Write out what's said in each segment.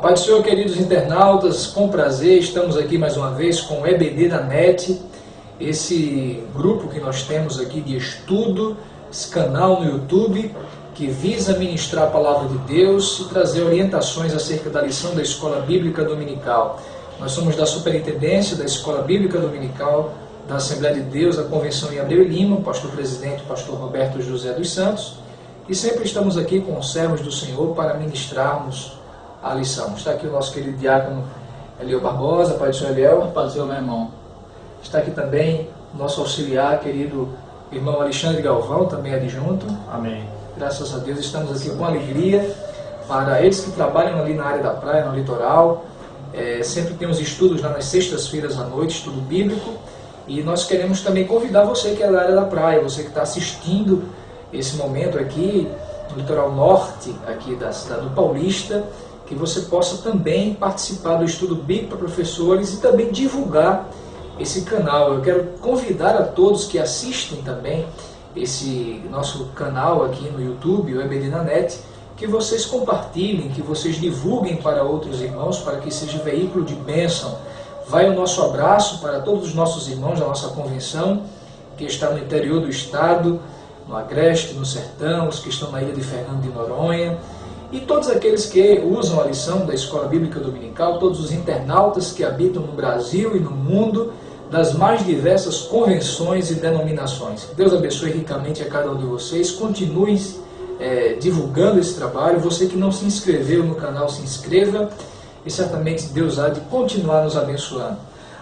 Pai do Senhor, queridos internautas, com prazer estamos aqui mais uma vez com o EBD na NET, esse grupo que nós temos aqui de estudo, esse canal no YouTube que visa ministrar a Palavra de Deus e trazer orientações acerca da lição da Escola Bíblica Dominical. Nós somos da Superintendência da Escola Bíblica Dominical da Assembleia de Deus, da Convenção em Abreu e Lima, o pastor-presidente, o pastor Roberto José dos Santos, e sempre estamos aqui com os servos do Senhor para ministrarmos a lição. Está aqui o nosso querido diácono Eliel Barbosa. Pai do Senhor Eliel. Pai do Senhor, meu irmão. Está aqui também o nosso auxiliar, querido irmão Alexandre Galvão, também adjunto. Amém. Graças a Deus estamos aqui com alegria para eles que trabalham ali na área da praia, no litoral. Sempre temos estudos lá nas sextas-feiras à noite, estudo bíblico. E nós queremos também convidar você que é da área da praia, você que está assistindo esse momento aqui no litoral norte, aqui da cidade do Paulista, que você possa também participar do estudo bíblico para professores e também divulgar esse canal. Eu quero convidar a todos que assistem também esse nosso canal aqui no YouTube, o EBD na NET, que vocês compartilhem, que vocês divulguem para outros irmãos, para que seja veículo de bênção. Vai o nosso abraço para todos os nossos irmãos da nossa convenção, que está no interior do estado, no Agreste, no Sertão, os que estão na ilha de Fernando de Noronha, e todos aqueles que usam a lição da Escola Bíblica Dominical, todos os internautas que habitam no Brasil e no mundo, das mais diversas convenções e denominações. Que Deus abençoe ricamente a cada um de vocês. Continuem divulgando esse trabalho. Você que não se inscreveu no canal, se inscreva, e certamente Deus há de continuar nos abençoando.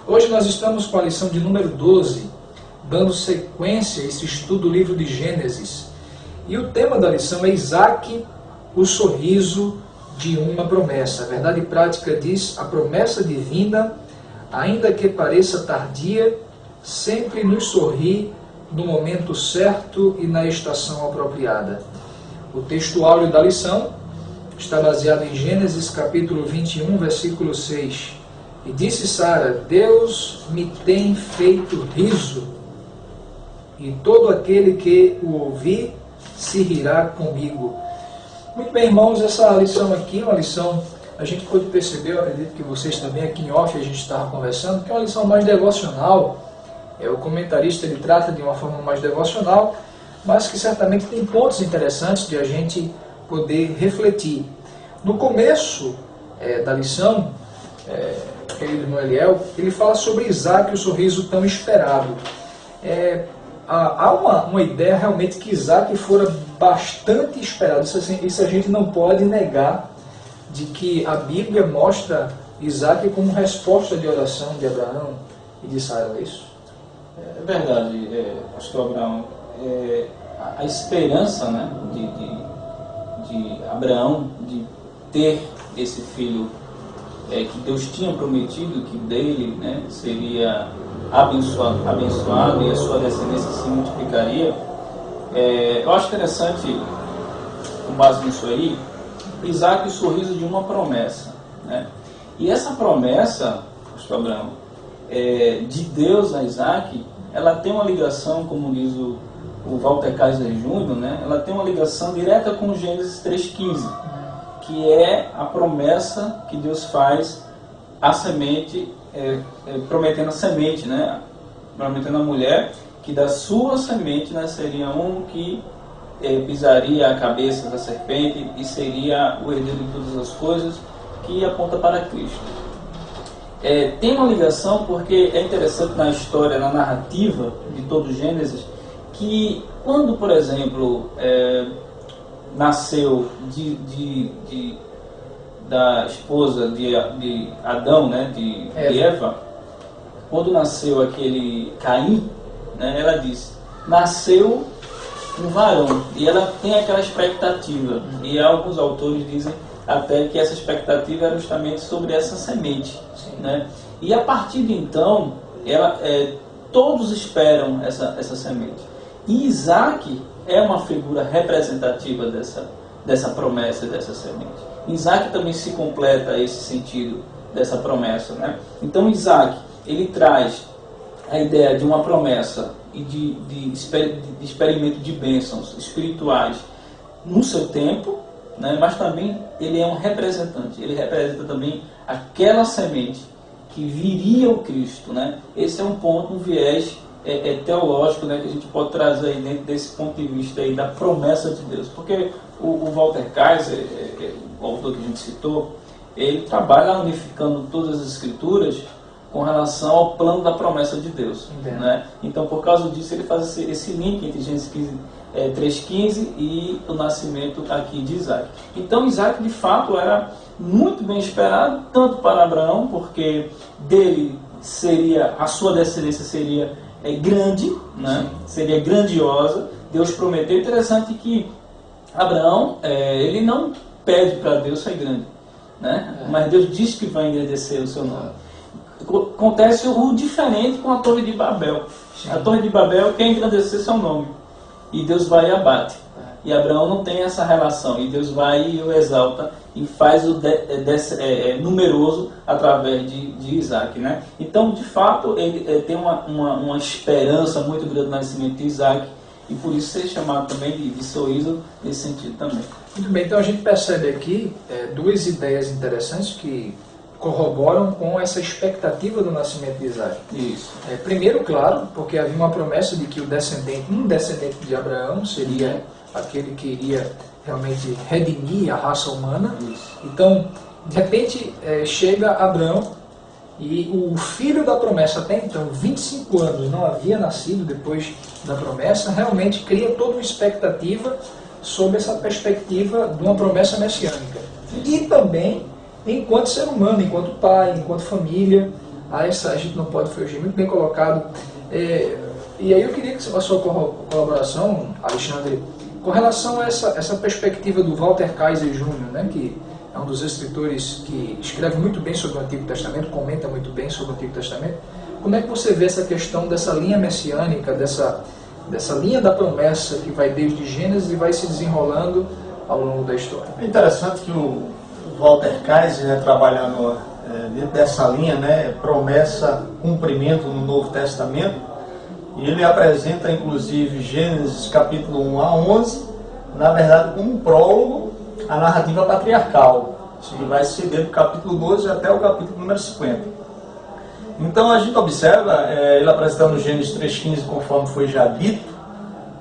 Hoje nós estamos com a lição de número 12, dando sequência a esse estudo do livro de Gênesis. E o tema da lição é Isaac, o sorriso de uma promessa. A verdade prática diz: a promessa divina, ainda que pareça tardia, sempre nos sorri no momento certo e na estação apropriada. O texto áureo da lição está baseado em Gênesis capítulo 21, versículo 6. E disse Sara: Deus me tem feito riso, e todo aquele que o ouvir se rirá comigo. Muito bem, irmãos, essa lição aqui é uma lição, a gente pode perceber, eu acredito que vocês também, aqui em off a gente estava conversando, que é uma lição mais devocional. O comentarista ele trata de uma forma mais devocional, mas que certamente tem pontos interessantes de a gente poder refletir. No começo da lição, querido irmão Eliel, ele fala sobre Isaac, o sorriso tão esperado. Há uma ideia realmente que Isaac fora bastante esperado. Isso a gente não pode negar, de que a Bíblia mostra Isaac como resposta de oração de Abraão e de Sara, é isso? É verdade, pastor Abraão. A esperança, né, de Abraão de ter esse filho que Deus tinha prometido que dele, né, seria abençoado e a sua descendência se multiplicaria. Eu acho interessante, com base nisso aí, Isaac, o sorriso de uma promessa, né? E essa promessa, pastor Abraão, de Deus a Isaac, ela tem uma ligação, como diz o Walter Kaiser Jr., né? Ela tem uma ligação direta com Gênesis 3,15, que é a promessa que Deus faz à semente, prometendo a semente, né? Prometendo a mulher que da sua semente nasceria um que pisaria a cabeça da serpente e seria o herdeiro de todas as coisas, que aponta para Cristo. Tem uma ligação porque é interessante na história, na narrativa de todo Gênesis, que quando, por exemplo, nasceu da esposa de Adão, né, de Eva, quando nasceu aquele Caim, né, ela disse: nasceu um varão, e ela tem aquela expectativa, e alguns autores dizem até que essa expectativa era justamente sobre essa semente, né? E a partir de então, todos esperam essa semente. E Isaac é uma figura representativa dessa promessa, dessa semente. Isaac também se completa esse sentido dessa promessa, né? Então Isaac, ele traz a ideia de uma promessa e de experimento de bênçãos espirituais no seu tempo, né? Mas também ele é um representante, ele representa também aquela semente que viria o Cristo, né? Esse é um ponto, um viés teológico, né, que a gente pode trazer aí dentro desse ponto de vista aí da promessa de Deus, porque o Walter Kaiser, o autor que a gente citou, ele trabalha unificando todas as escrituras com relação ao plano da promessa de Deus, né? Então, por causa disso, ele faz esse link entre Gênesis 3,15 e o nascimento aqui de Isaac. Então, Isaac, de fato, era muito bem esperado, tanto para Abraão, porque dele seria, a sua descendência seria grande, né? Seria grandiosa. Deus prometeu. Interessante que Abraão, ele não pede para Deus ser grande, né? Mas Deus diz que vai engrandecer o seu nome. Acontece o diferente com a Torre de Babel. A Torre de Babel quer engrandecer seu nome, e Deus vai e abate. E Abraão não tem essa relação, e Deus vai e o exalta e faz o numeroso através de Isaac, né? Então, de fato, ele tem uma esperança muito grande no nascimento de Isaac, e por isso ser chamado também de Soíso nesse sentido também. Muito bem, então a gente percebe aqui duas ideias interessantes que corroboram com essa expectativa do nascimento de Isaac. Isso. Primeiro, claro, porque havia uma promessa de que um descendente de Abraão seria aquele que iria realmente redimir a raça humana. Isso. Então, de repente, chega Abraão e o filho da promessa, até então, 25 anos, não havia nascido depois da promessa, realmente cria toda uma expectativa sobre essa perspectiva de uma promessa messiânica. E também, enquanto ser humano, enquanto pai, enquanto família, a gente não pode fugir, muito bem colocado. E aí eu queria que a sua colaboração, Alexandre, com relação a essa perspectiva do Walter Kaiser Jr., né, que é um dos escritores que escreve muito bem sobre o Antigo Testamento, comenta muito bem sobre o Antigo Testamento, como é que você vê essa questão dessa linha messiânica, dessa linha da promessa que vai desde Gênesis e vai se desenrolando ao longo da história? É interessante que o Walter Kaiser, né, trabalhando dentro dessa linha, né, promessa, cumprimento no Novo Testamento, e ele apresenta inclusive Gênesis capítulo 1 a 11, na verdade como um prólogo à narrativa patriarcal, que vai ser desde o capítulo 12 até o capítulo número 50. Então a gente observa, ele apresentando Gênesis 3,15, conforme foi já dito,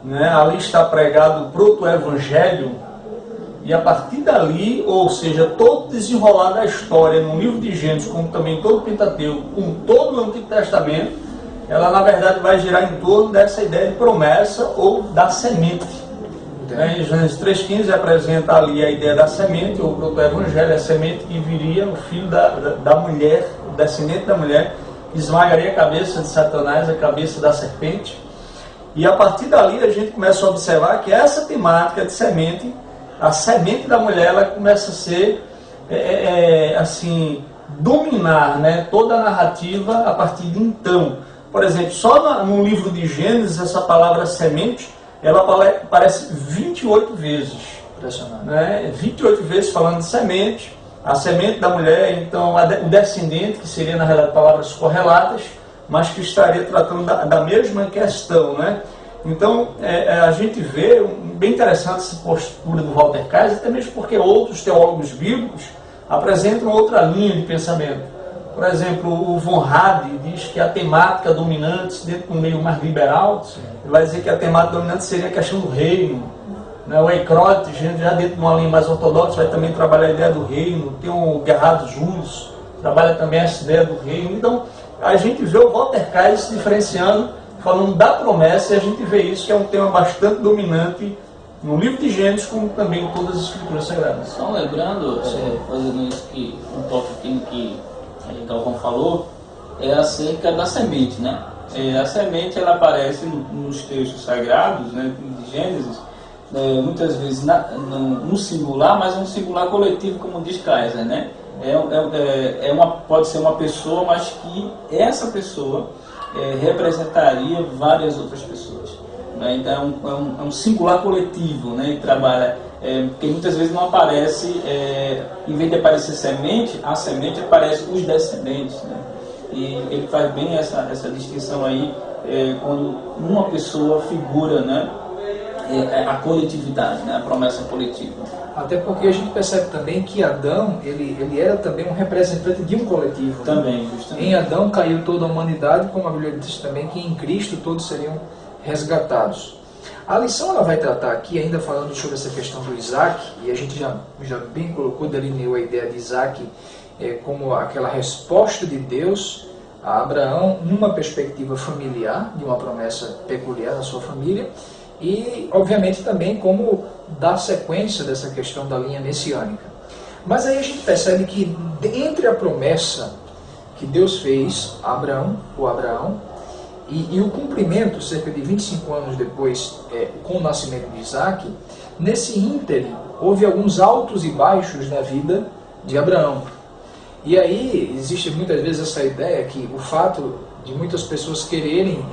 né, ali está pregado o proto-evangelho. E a partir dali, ou seja, todo desenrolar da história no livro de Gênesis, como também todo o Pentateuco, como todo o Antigo Testamento, ela na verdade vai girar em torno dessa ideia de promessa ou da semente. Em Gênesis 3,15 apresenta ali a ideia da semente, ou proto-evangelho, a semente que viria o filho da mulher, o descendente da mulher, que esmagaria a cabeça de Satanás, a cabeça da serpente. E a partir dali a gente começa a observar que essa temática de semente, a semente da mulher, ela começa a ser, assim, dominar, né, toda a narrativa a partir de então. Por exemplo, só no livro de Gênesis, essa palavra semente, ela aparece 28 vezes. Impressionante. Né? 28 vezes falando de semente, a semente da mulher, então o descendente, que seria na realidade palavras correlatas, mas que estaria tratando da mesma questão, né? Então, a gente vê, bem interessante essa postura do Walter Kaiser, até mesmo porque outros teólogos bíblicos apresentam outra linha de pensamento. Por exemplo, o Von Rad diz que a temática dominante, dentro do meio mais liberal, ele vai dizer que a temática dominante seria a questão do reino. Né? O Eicrot, já dentro de uma linha mais ortodoxa, vai também trabalhar a ideia do reino. Tem o Gerhard Jules, trabalha também essa ideia do reino. Então, a gente vê o Walter Kaiser se diferenciando, falando da promessa, e a gente vê isso, que é um tema bastante dominante no livro de Gênesis, como também em todas as escrituras sagradas. Só lembrando, fazendo isso, que um toque aqui que a Galvão falou, é acerca da semente, né? A semente, ela aparece nos textos sagrados, né, de Gênesis, muitas vezes no singular, mas um singular coletivo, como diz Kaiser, né? Pode ser uma pessoa, mas que essa pessoa representaria várias outras pessoas, né? Então é um singular coletivo, né? E trabalha, porque muitas vezes não aparece, em vez de aparecer semente, a semente aparece os descendentes, né? E ele faz bem essa distinção aí, quando uma pessoa figura, né, a coletividade, né, a promessa coletiva. Até porque a gente percebe também que Adão, ele era também um representante de um coletivo. Também, né? justamente. Em Adão caiu toda a humanidade, como a Bíblia diz também que em Cristo todos seriam resgatados. A lição ela vai tratar aqui, ainda falando sobre essa questão do Isaac, e a gente já bem colocou, delineou a ideia de Isaac como aquela resposta de Deus a Abraão numa perspectiva familiar, de uma promessa peculiar na sua família, e obviamente também como dar sequência dessa questão da linha messiânica. Mas aí a gente percebe que entre a promessa que Deus fez a Abraão, e o cumprimento, cerca de 25 anos depois, com o nascimento de Isaac, nesse ínterim houve alguns altos e baixos na vida de Abraão. E aí existe muitas vezes essa ideia que o fato de muitas pessoas quererem,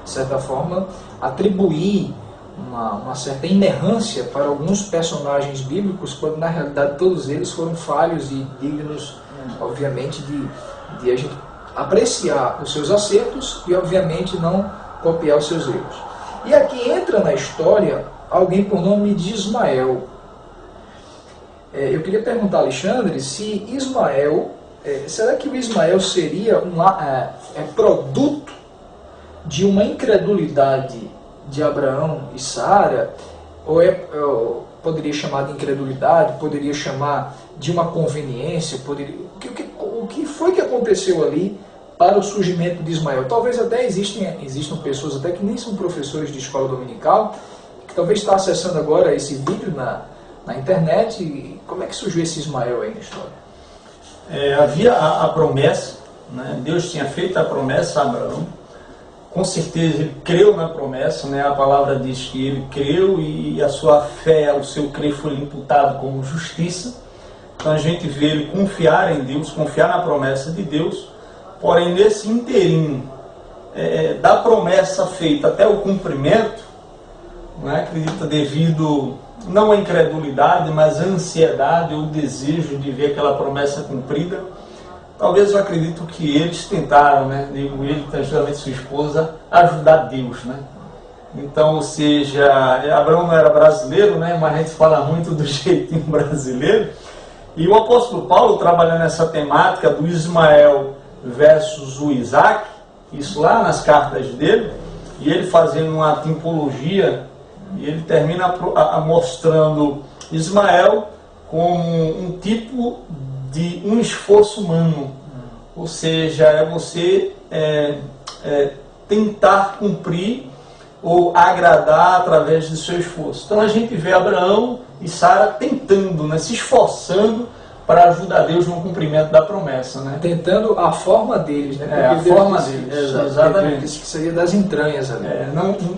de certa forma, atribuir uma certa inerrância para alguns personagens bíblicos, quando na realidade todos eles foram falhos e dignos, obviamente, de a gente apreciar os seus acertos e, obviamente, não copiar os seus erros. E aqui entra na história alguém por nome de Ismael. Eu queria perguntar a Alexandre se Ismael, será que o Ismael seria produto de uma incredulidade de Abraão e Sara, ou poderia chamar de incredulidade, poderia chamar de uma conveniência, o que foi que aconteceu ali para o surgimento de Ismael? Talvez até existam pessoas até que nem são professores de escola dominical, que talvez está acessando agora esse vídeo na internet. E como é que surgiu esse Ismael aí na história? Havia a promessa, né? Deus tinha feito a promessa a Abraão. Com certeza ele creu na promessa, né? A palavra diz que ele creu e a sua fé, o seu crer foi imputado como justiça. Então a gente vê ele confiar em Deus, confiar na promessa de Deus. Porém, nesse inteirinho da promessa feita até o cumprimento, né? Acredita devido não à incredulidade, mas à ansiedade ou desejo de ver aquela promessa cumprida. Talvez eu acredito que eles tentaram, né? Ele, justamente sua esposa, ajudar Deus, né? Então, ou seja, Abraão não era brasileiro, né? Mas a gente fala muito do jeitinho brasileiro. E o apóstolo Paulo, trabalhando nessa temática do Ismael versus o Isaac, isso lá nas cartas dele, e ele fazendo uma tipologia, e ele termina mostrando Ismael como um tipo de um esforço humano, ou seja, é você tentar cumprir ou agradar através do seu esforço. Então a gente vê Abraão e Sara tentando, né, se esforçando para ajudar Deus no cumprimento da promessa, né? Tentando a forma deles, né? A forma deles, exatamente. Disse que seria das entranhas ali.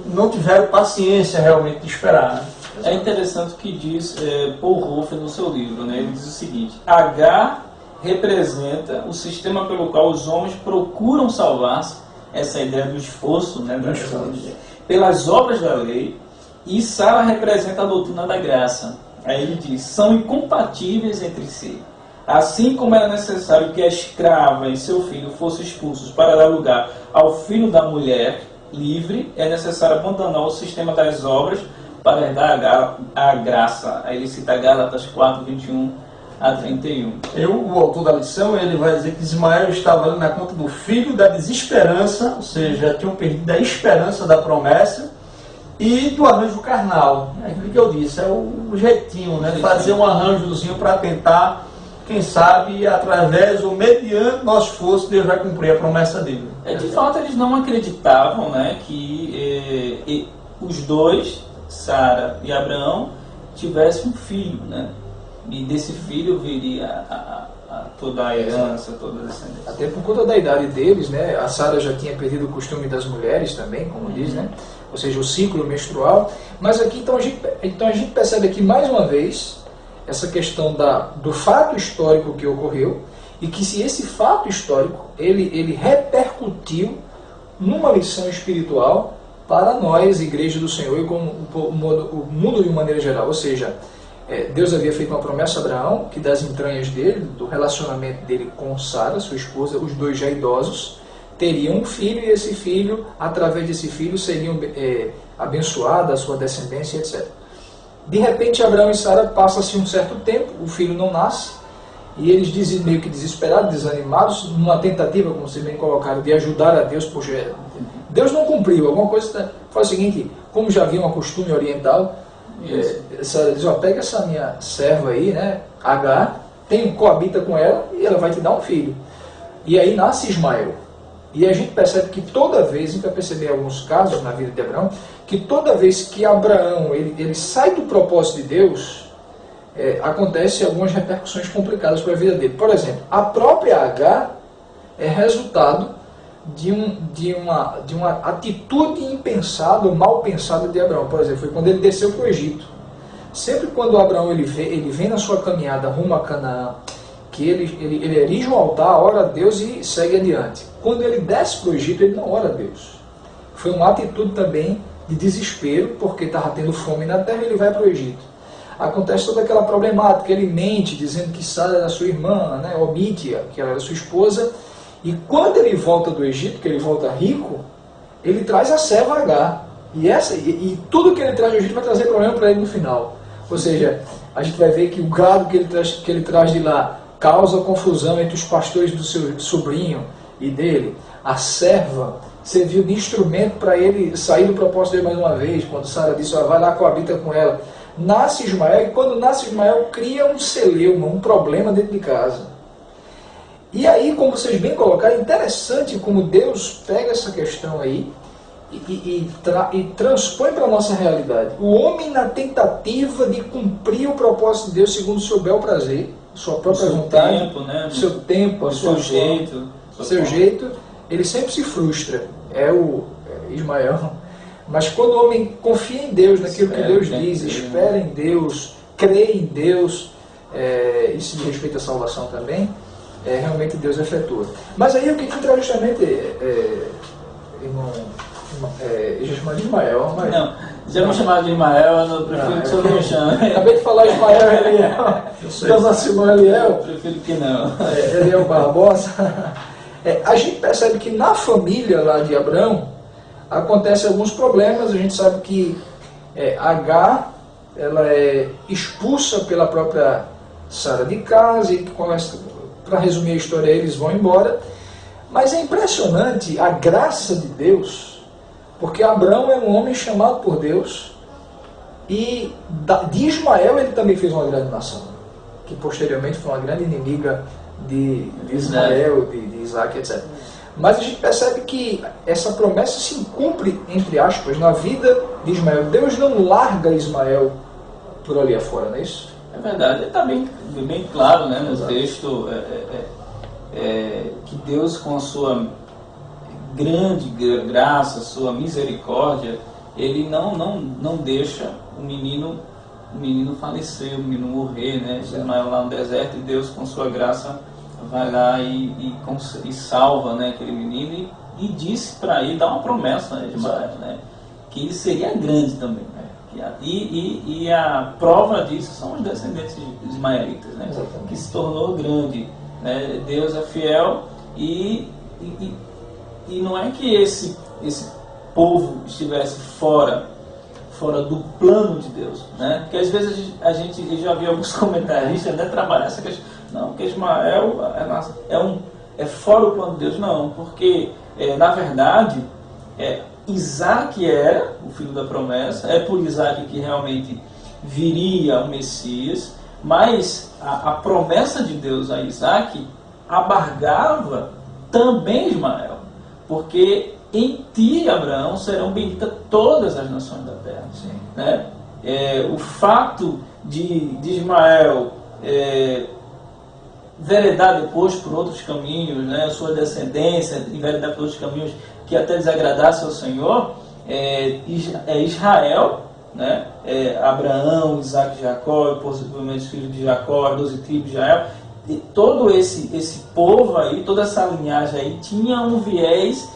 Não tiveram paciência realmente de esperar, né? É interessante o que diz Paul Hofer no seu livro, né? Ele diz o seguinte: H representa o sistema pelo qual os homens procuram salvar-se, essa ideia do esforço, né? Pelas obras da lei, e Sara representa a doutrina da graça. Aí ele diz: são incompatíveis entre si. Assim como era necessário que a escrava e seu filho fossem expulsos para dar lugar ao filho da mulher livre, é necessário abandonar o sistema das obras para herdar a graça. Aí ele cita Gálatas 4, 21 a 31. O autor da lição, ele vai dizer que Ismael estava na conta do filho da desesperança, ou seja, tinham perdido a esperança da promessa, e do arranjo carnal. É aquilo que eu disse, é o jeitinho, né? Fazer um arranjozinho para tentar, quem sabe, através ou mediante nosso esforço, Deus vai cumprir a promessa dele. De fato, eles não acreditavam, né, que os dois, Sara e Abraão, tivessem um filho, né? E desse filho viria toda a herança, toda a descendência. Até por conta da idade deles, né? A Sara já tinha perdido o costume das mulheres também, como diz, né? Ou seja, o ciclo menstrual. Mas aqui, então a gente percebe aqui mais uma vez essa questão do fato histórico que ocorreu, e que se esse fato histórico ele repercutiu numa lição espiritual para nós, Igreja do Senhor, e como o mundo de uma maneira geral. Ou seja, Deus havia feito uma promessa a Abraão, que das entranhas dele, do relacionamento dele com Sara, sua esposa, os dois já idosos, teriam um filho, e esse filho, através desse filho, seriam abençoados, a sua descendência, etc. De repente, Abraão e Sara passam-se um certo tempo, o filho não nasce, e eles dizem meio que desesperados, desanimados, numa tentativa, como vocês bem colocaram, de ajudar a Deus, porque Deus não cumpriu. Alguma coisa faz o seguinte, como já havia um costume oriental, Sara diz, pega essa minha serva aí, né, Agar, coabita com ela e ela vai te dar um filho. E aí nasce Ismael. E a gente percebe que toda vez, a gente vai perceber em alguns casos na vida de Abraão, que toda vez que Abraão ele sai do propósito de Deus, acontecem algumas repercussões complicadas para a vida dele. Por exemplo, a própria Agar é resultado de uma atitude impensada ou mal pensada de Abraão. Por exemplo, foi quando ele desceu para o Egito. Sempre quando Abraão ele vem na sua caminhada rumo a Canaã, que ele erige um altar, ora a Deus e segue adiante. Quando ele desce para o Egito, ele não ora a Deus. Foi uma atitude também de desespero, porque estava tendo fome na terra e ele vai para o Egito. Acontece toda aquela problemática, ele mente, dizendo que Sara era sua irmã, né, omite que ela era sua esposa, e quando ele volta do Egito, que ele volta rico, ele traz a serva Agar. E tudo que ele traz do Egito vai trazer problema para ele no final. Ou seja, a gente vai ver que o gado que ele traz de lá causa confusão entre os pastores do seu sobrinho e dele. A serva serviu de instrumento para ele sair do propósito dele mais uma vez, quando Sara disse, vai lá, coabita com ela. Nasce Ismael, e quando nasce Ismael, cria um celeuma, um problema dentro de casa. E aí, como vocês bem colocaram, é interessante como Deus pega essa questão aí e transpõe para a nossa realidade. O homem, na tentativa de cumprir o propósito de Deus segundo o seu bel prazer, sua própria vontade, tempo, né? seu tempo, seu jeito, ele sempre se frustra. É o Ismael. Mas quando o homem confia em Deus, naquilo que Deus diz, espera em Deus, crê em Deus, isso diz respeito à salvação também, realmente Deus efetua. Mas aí eu queria entrar justamente, irmão, já chamar de Ismael, mas... Não, já me chamar de Ismael, eu prefiro que o senhor não me chame. Acabei de falar Ismael e Eliel. Então, nosso irmão Eliel. Eu prefiro que não. Eliel Barbosa. A gente percebe que na família lá de Abraão acontecem alguns problemas. A gente sabe que Agar ela é expulsa pela própria Sara de casa e para resumir a história, eles vão embora. Mas é impressionante a graça de Deus, porque Abraão é um homem chamado por Deus, e de Ismael ele também fez uma grande nação, que posteriormente foi uma grande inimiga de Ismael, de Isaac, etc. Mas a gente percebe que essa promessa se cumpre, entre aspas, na vida de Ismael. Deus não larga Ismael por ali afora, não é isso? É verdade, está bem claro, né, no texto, que Deus, com a sua grande graça, sua misericórdia, ele não deixa o menino falecer, o menino morrer, né? Ismael lá no deserto, e Deus, com sua graça, vai lá e salva, né, aquele menino e disse para ele, dá uma promessa, né, de Ismael, né, que ele seria grande também, né? E a prova disso são os descendentes de ismaelitas, né, que se tornou grande, né? Deus é fiel e não é que esse povo estivesse fora do plano de Deus, né? Porque às vezes a gente já viu alguns comentaristas, né, trabalhar essa questão, não, que Ismael é fora do plano de Deus, não, porque na verdade Isaac era o filho da promessa, é por Isaac que realmente viria o Messias, mas a promessa de Deus a Isaac abargava também Ismael, porque em ti, Abraão, serão benditas todas as nações da terra. Sim. Né? O fato de Ismael enveredar depois por outros caminhos, né? A sua descendência enveredar por outros caminhos que até desagradasse ao Senhor, Israel, né? Abraão, Isaac e Jacó, possivelmente os filhos de Jacó, 12 tribos de Israel, e todo esse povo aí, toda essa linhagem aí, tinha um viés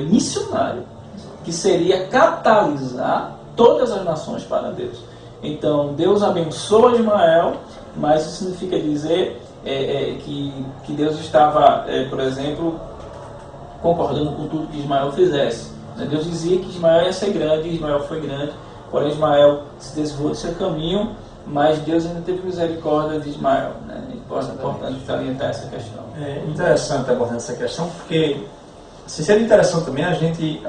missionário, que seria catalisar todas as nações para Deus. Então, Deus abençoa Ismael, mas isso significa dizer que Deus estava, por exemplo, concordando com tudo que Ismael fizesse. Deus dizia que Ismael ia ser grande, e Ismael foi grande, porém Ismael se desviou do seu caminho, mas Deus ainda teve misericórdia de Ismael, né? É importante salientar essa questão. É interessante abordar essa questão, porque seria interessante também a gente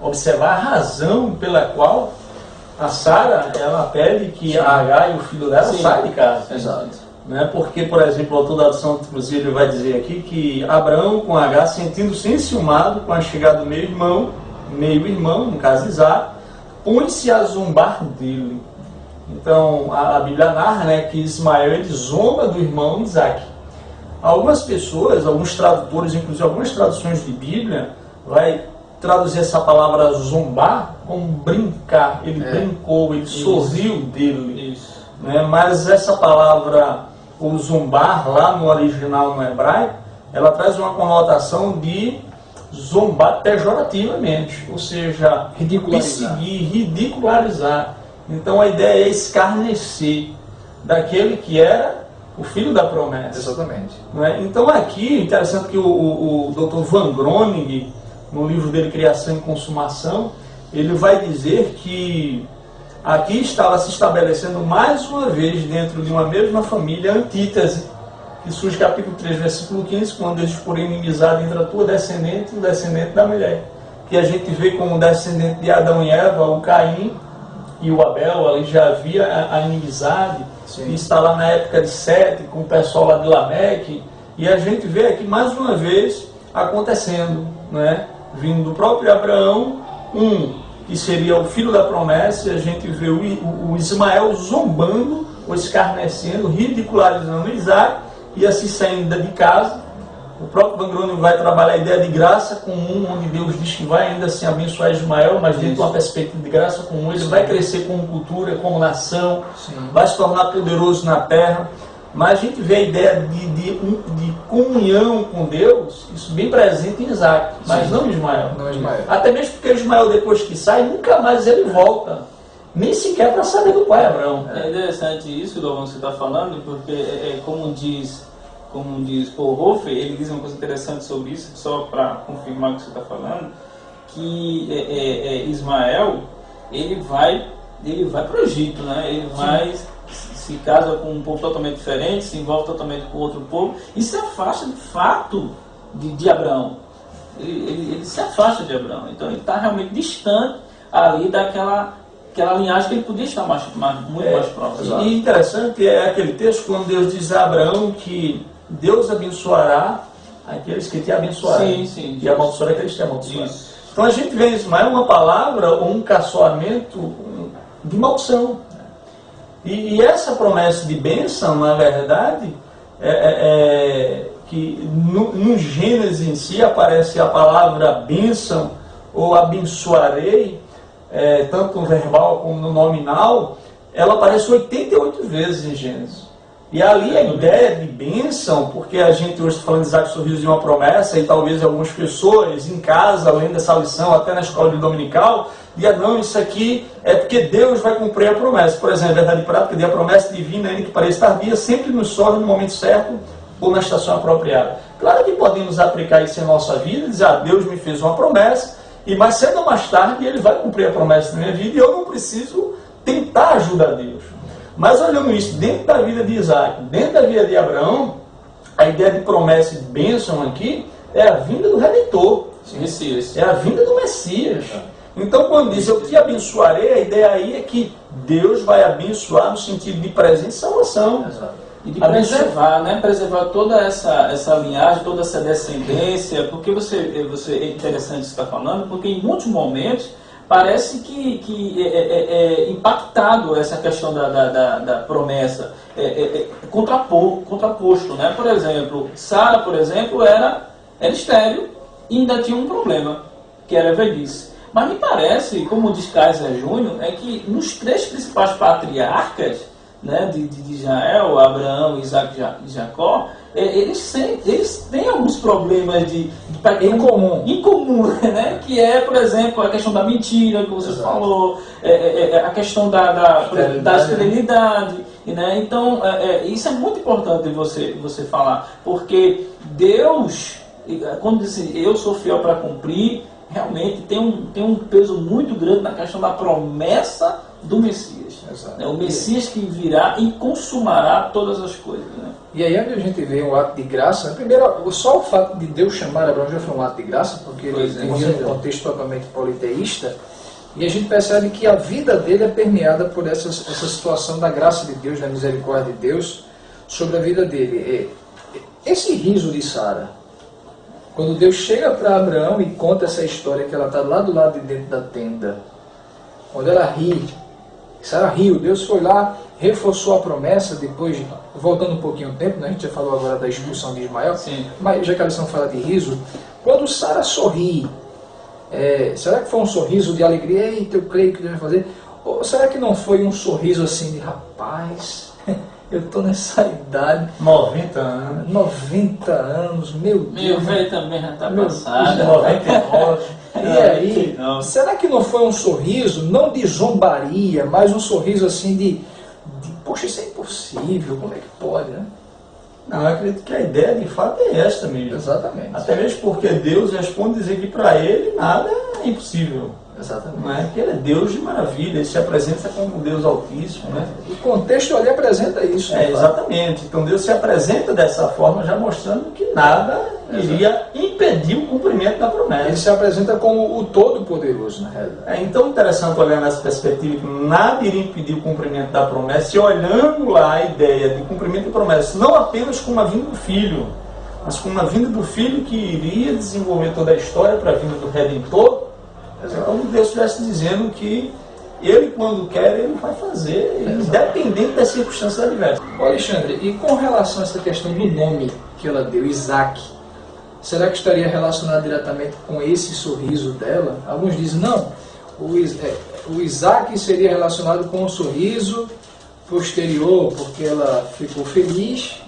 observar a razão pela qual a Sara, ela pede que a Agar e o filho dela saiam de casa. Exato. Né? Porque, por exemplo, o autor da tradução, inclusive, vai dizer aqui que Abraão com Agar, sentindo-se enciumado com a chegada do meio-irmão, no caso Isaac, põe-se a zombar dele. Então, a Bíblia narra, né, que Ismael ele zomba do irmão Isaac. Algumas pessoas, alguns tradutores, inclusive algumas traduções de Bíblia, vai traduzir essa palavra zombar como brincar. Ele brincou, ele sorriu dele. Isso. Né? Mas essa palavra, o zombar, lá no original no hebraico, ela traz uma conotação de zombar pejorativamente, ou seja, perseguir, ridicularizar. Então a ideia é escarnecer daquele que era o filho da promessa. Exatamente. Né? Então aqui, interessante que o Dr. Van Groningen, no livro dele Criação e Consumação, ele vai dizer que aqui estava se estabelecendo mais uma vez dentro de uma mesma família a antítese, que surge capítulo 3, versículo 15, quando eles porém inimizade entre a tua descendente e o descendente da mulher. Que a gente vê como descendente de Adão e Eva, o Caim e o Abel, ali já havia a inimizade. Sim. E está lá na época de Sete, com o pessoal lá de Lameque, e a gente vê aqui mais uma vez acontecendo, né? Vindo do próprio Abraão, que seria o filho da promessa, e a gente vê o Ismael zombando, ou escarnecendo, ridicularizando Isaac, e assim saindo de casa. O próprio Van Groningen vai trabalhar a ideia de graça comum, onde Deus diz que vai ainda assim abençoar Ismael, mas dentro de uma perspectiva de graça comum, ele vai crescer como cultura, como nação, vai se tornar poderoso na terra. Mas a gente vê a ideia de comunhão com Deus, isso bem presente em Isaac, mas não em Ismael. Não Ismael. Até mesmo porque Ismael, depois que sai, nunca mais ele volta, nem sequer para saber do pai Abraão. É interessante isso, Galvão, que você está falando, porque como diz Paul Hofer, ele diz uma coisa interessante sobre isso, só para confirmar o que você está falando, que Ismael, ele vai para o Egito, né? Ele vai, se casa com um povo totalmente diferente, se envolve totalmente com outro povo, e se afasta de fato de Abraão. Ele se afasta de Abraão, então ele está realmente distante ali daquela linhagem que ele podia estar muito mais próximo. E interessante é aquele texto quando Deus diz a Abraão que Deus abençoará aqueles que te abençoarem, sim, e amaldiçoará aqueles que te amaldiçoarem. Isso. Então a gente vê em Ismael uma palavra ou um caçoamento de maldição. E essa promessa de bênção, na verdade, que no Gênesis em si aparece a palavra bênção ou abençoarei, tanto no verbal como no nominal, ela aparece 88 vezes em Gênesis. E ali a ideia de bênção, porque a gente hoje está falando de Isaac Sorriso de uma promessa, e talvez algumas pessoas em casa, além dessa lição, até na escola de dominical, digam, não, isso aqui é porque Deus vai cumprir a promessa. Por exemplo, a verdade prática de a promessa divina, ainda que pareça tardia, sempre nos sorge no momento certo ou na estação apropriada. Claro que podemos aplicar isso em nossa vida, dizer, Deus me fez uma promessa, e mais cedo ou mais tarde Ele vai cumprir a promessa na minha vida, e eu não preciso tentar ajudar Deus. Mas olhando isso dentro da vida de Isaac, dentro da vida de Abraão, a ideia de promessa e de bênção aqui é a vinda do Redentor. Messias. É a vinda do Messias. Então quando diz eu te abençoarei, a ideia aí é que Deus vai abençoar no sentido de presente e salvação. E de preservar, né? Preservar toda essa linhagem, toda essa descendência, porque é interessante isso que está falando, porque em muitos momentos parece que é impactado essa questão da promessa, contraposto, né? Por exemplo, Sara, por exemplo, era estéril e ainda tinha um problema, que era a velhice. Mas me parece, como diz Kaiser Júnior, é que nos três principais patriarcas, né, de Israel, Abraão, Isaac e Jacó, eles têm alguns problemas em comum, né? Que é, por exemplo, a questão da mentira que você falou, a questão da esterilidade, né? Então, isso é muito importante você falar, porque Deus, quando diz eu sou fiel para cumprir, realmente tem um peso muito grande na questão da promessa do Messias. Exato. Né? O Messias que virá e consumará todas as coisas. Né? E aí onde a gente vê um ato de graça, primeiro, só o fato de Deus chamar Abraão já foi um ato de graça, porque ele vivia num contexto totalmente politeísta, e a gente percebe que a vida dele é permeada por essa situação da graça de Deus, da misericórdia de Deus sobre a vida dele. Esse riso de Sara, quando Deus chega para Abraão e conta essa história que ela está lá do lado de dentro da tenda, quando ela ri, Sara riu, Deus foi lá, reforçou a promessa, depois, voltando um pouquinho o tempo, né? A gente já falou agora da expulsão de Ismael, Sim. mas já que a lição fala de riso, quando Sara sorri, será que foi um sorriso de alegria? Eita, eu creio que Deus vai fazer. Ou será que não foi um sorriso assim de rapaz, eu estou nessa idade. 90 anos. 90 anos, meu Deus. Meu velho também já está Meu passado. 99. E aí, será que não foi um sorriso, não de zombaria, mas um sorriso assim de poxa, isso é impossível, como é que pode, né? Não, eu acredito que a ideia de fato é esta mesmo. Exatamente. Até mesmo porque Deus responde dizer que para ele nada é impossível. Exatamente. Não é? Porque ele é Deus de maravilha, ele se apresenta como Deus Altíssimo. Né? O contexto ali apresenta isso. Exatamente. Então Deus se apresenta dessa forma, já mostrando que nada iria impedir o cumprimento da promessa. Ele se apresenta como o Todo-Poderoso, na realidade. É então interessante olhar nessa perspectiva que nada iria impedir o cumprimento da promessa, e olhando lá a ideia de cumprimento da promessa, não apenas com a vinda do Filho, mas com a vinda do Filho que iria desenvolver toda a história para a vinda do Redentor. É como Deus estivesse dizendo que Ele, quando quer, Ele vai fazer, independente das circunstâncias adversas. Ô Alexandre, e com relação a essa questão do nome que ela deu, Isaac, será que estaria relacionado diretamente com esse sorriso dela? Alguns dizem, não, o Isaac seria relacionado com o sorriso posterior, porque ela ficou feliz.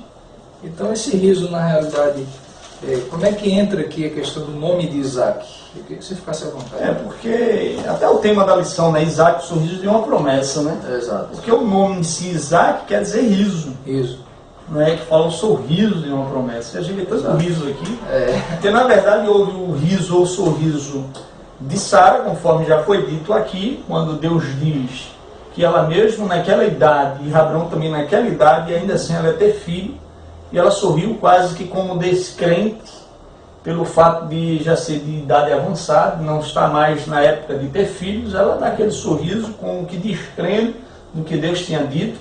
Então esse riso, na realidade, como é que entra aqui a questão do nome de Isaac? Eu queria que você ficasse à vontade. Porque até o tema da lição, né? Isaac, o sorriso de uma promessa, né? Exato. Porque o nome em si, Isaac, quer dizer riso. Riso. Não é que fala um sorriso de uma promessa. A gente vê tanto riso aqui. É. Porque na verdade houve o riso ou sorriso de Sara, conforme já foi dito aqui, quando Deus diz que ela mesmo naquela idade, e Abraão também naquela idade, e ainda assim ela ia ter filho, e ela sorriu quase que como descrente, pelo fato de já ser de idade avançada, não estar mais na época de ter filhos, ela dá aquele sorriso com o que descrendo do que Deus tinha dito.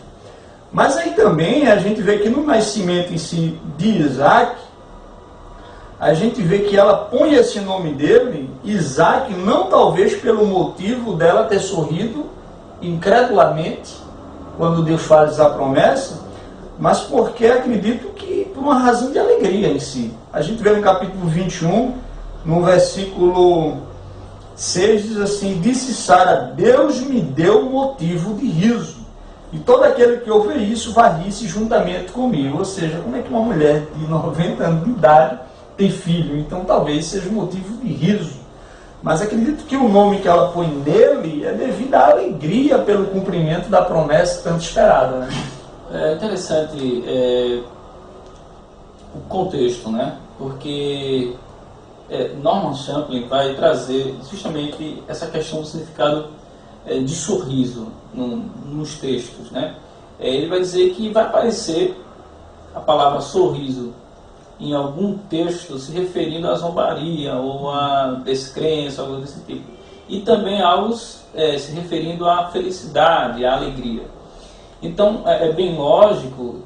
Mas aí também a gente vê que no nascimento em si de Isaac, a gente vê que ela põe esse nome dele, Isaac, não talvez pelo motivo dela ter sorrido incredulamente quando Deus faz a promessa, mas porque acredito que por uma razão de alegria em si. A gente vê no capítulo 21, no versículo 6, diz assim, disse Sara, Deus me deu motivo de riso, e todo aquele que ouve isso vai rir-se juntamente comigo. Ou seja, como é que uma mulher de 90 anos de idade tem filho? Então talvez seja motivo de riso. Mas acredito que o nome que ela põe nele é devido à alegria pelo cumprimento da promessa tanto esperada. Né? É interessante o contexto, né? Porque Norman Champlin vai trazer justamente essa questão do significado de sorriso nos textos, né? Ele vai dizer que vai aparecer a palavra sorriso em algum texto se referindo à zombaria ou à descrença, algo desse tipo. E também algo se referindo à felicidade, à alegria. Então, é bem lógico,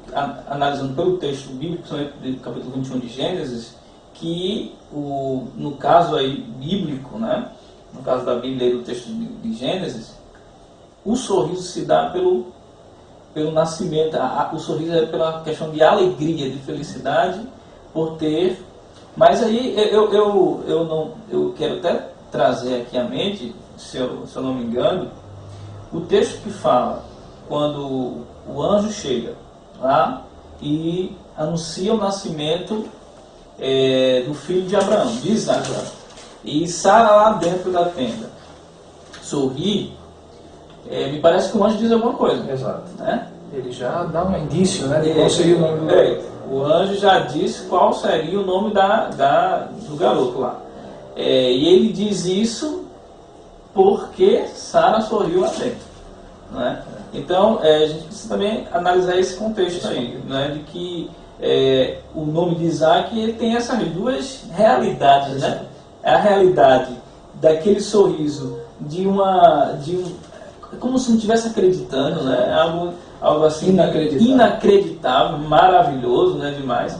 analisando pelo texto bíblico, principalmente do capítulo 21 de Gênesis, que, no caso aí bíblico, né, no caso da Bíblia e do texto de Gênesis, o sorriso se dá pelo nascimento, o sorriso é pela questão de alegria, de felicidade, por ter... Mas aí eu quero até trazer aqui à mente, se eu não me engano, o texto que fala quando o anjo chega lá e anuncia o nascimento do filho de Abraão, de Isaac, e Sara lá dentro da tenda sorri, me parece que o anjo diz alguma coisa. Exato. Né? Ele já dá um indício, né, de qual seria o nome do garoto. O anjo já disse qual seria o nome do garoto lá. E ele diz isso porque Sara sorriu lá dentro, né? Então, a gente precisa também analisar esse contexto aí, né? De que o nome de Isaac, ele tem essas duas realidades, né? É a realidade daquele sorriso como se não estivesse acreditando, né? Algo assim inacreditável, maravilhoso, né? Demais.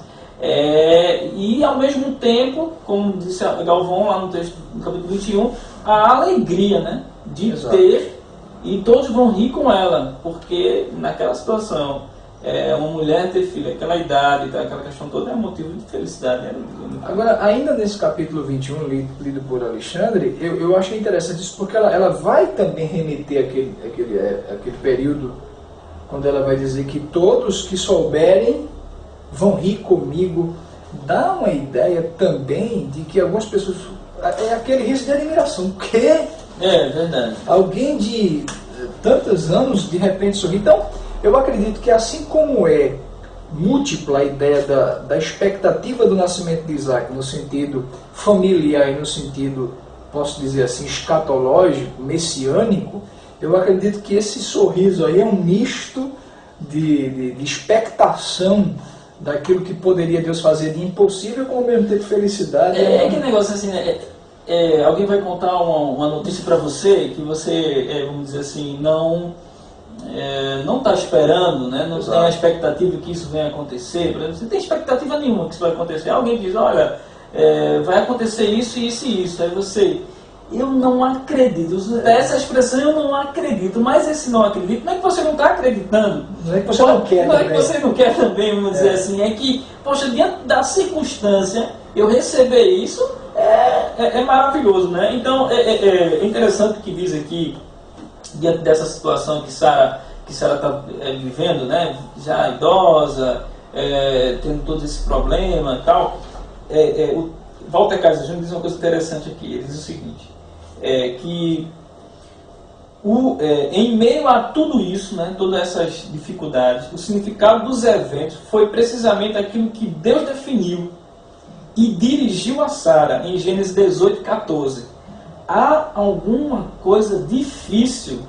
E ao mesmo tempo, como disse Galvão lá no texto do capítulo 21, a alegria, né? De Exato. ter, e todos vão rir com ela, porque naquela situação, uma mulher ter filho, aquela idade, aquela questão toda, é motivo de felicidade. Agora, ainda nesse capítulo 21, lido por Alexandre, eu achei interessante isso, porque ela vai também remeter aquele período, quando ela vai dizer que todos que souberem vão rir comigo. Dá uma ideia também de que algumas pessoas... É aquele riso de admiração. O quê? É verdade. Alguém de tantos anos, de repente, sorri. Então, eu acredito que assim como é múltipla a ideia da expectativa do nascimento de Isaac, no sentido familiar e no sentido, posso dizer assim, escatológico, messiânico, eu acredito que esse sorriso aí é um misto de expectação daquilo que poderia Deus fazer de impossível, com ao mesmo tempo felicidade. Que negócio assim, né? Alguém vai contar uma notícia para você que você, vamos dizer assim, não está esperando, né? Não tem a expectativa que isso venha acontecer. Por exemplo, você não tem expectativa nenhuma que isso vai acontecer. Alguém diz, olha, vai acontecer isso, isso e isso. Aí você, eu não acredito. Essa expressão, eu não acredito. Mas esse não acredito, não é que você não está acreditando. Não é que você não quer Não é também. que você não quer também, vamos dizer assim. É que, poxa, diante da circunstância, eu receber isso é maravilhoso, né? Então, é interessante o que diz aqui, diante dessa situação que Sara está vivendo, né? Já idosa, tendo todo esse problema e tal. O Walter Kaiser Jr. diz uma coisa interessante aqui. Ele diz o seguinte, que em meio a tudo isso, né, todas essas dificuldades, o significado dos eventos foi precisamente aquilo que Deus definiu e dirigiu a Sara em Gênesis 18, 14. Há alguma coisa difícil,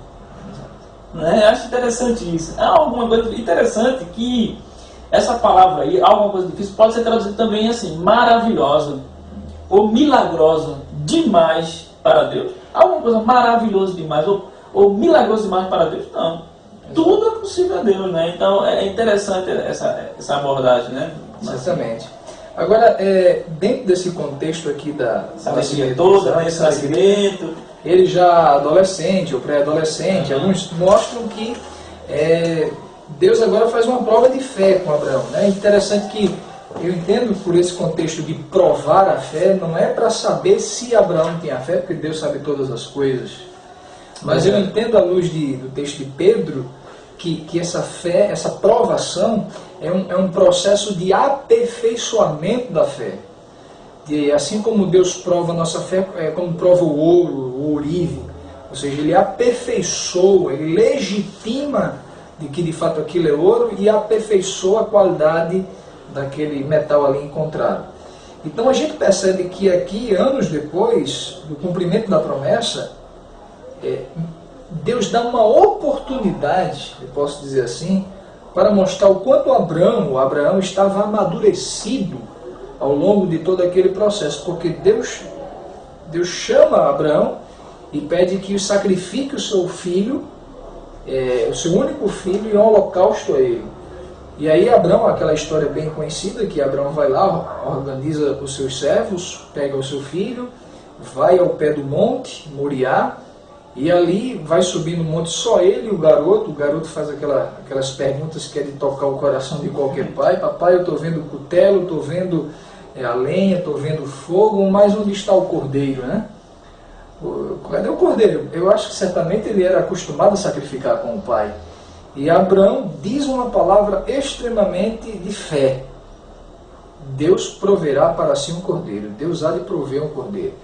né? Acho interessante isso. Há alguma coisa interessante que essa palavra aí, alguma coisa difícil, pode ser traduzida também assim, maravilhosa ou milagrosa demais para Deus. Alguma coisa maravilhosa demais ou milagrosa demais para Deus? Não. Tudo é possível a Deus, né? Então é interessante essa abordagem, né? Exatamente. Agora, dentro desse contexto aqui da alegria toda, esse nascimento, ele já adolescente ou pré-adolescente, alguns mostram que Deus agora faz uma prova de fé com Abraão, né? Interessante que eu entendo por esse contexto de provar a fé, não é para saber se Abraão tinha fé, porque Deus sabe todas as coisas, mas eu entendo à luz do texto de Pedro que essa fé, essa provação é um processo de aperfeiçoamento da fé. Assim como Deus prova a nossa fé, como prova o ouro, o ourive, ou seja, ele aperfeiçoa, ele legitima de que de fato aquilo é ouro e aperfeiçoa a qualidade daquele metal ali encontrado. Então a gente percebe que aqui, anos depois do cumprimento da promessa, Deus dá uma oportunidade, eu posso dizer assim, para mostrar o quanto Abraão estava amadurecido ao longo de todo aquele processo, porque Deus chama Abraão e pede que sacrifique o seu filho, o seu único filho, em holocausto a ele. E aí Abraão, aquela história bem conhecida, que Abraão vai lá, organiza os seus servos, pega o seu filho, vai ao pé do monte, Moriá, e ali vai subir no monte só ele e o garoto faz aquelas perguntas que é de tocar o coração de qualquer pai. Papai, eu estou vendo o cutelo, estou vendo a lenha, estou vendo o fogo, mas onde está o cordeiro, né? Cadê o cordeiro? Eu acho que certamente ele era acostumado a sacrificar com o pai. E Abraão diz uma palavra extremamente de fé. Deus proverá para si um cordeiro. Deus há de prover um cordeiro.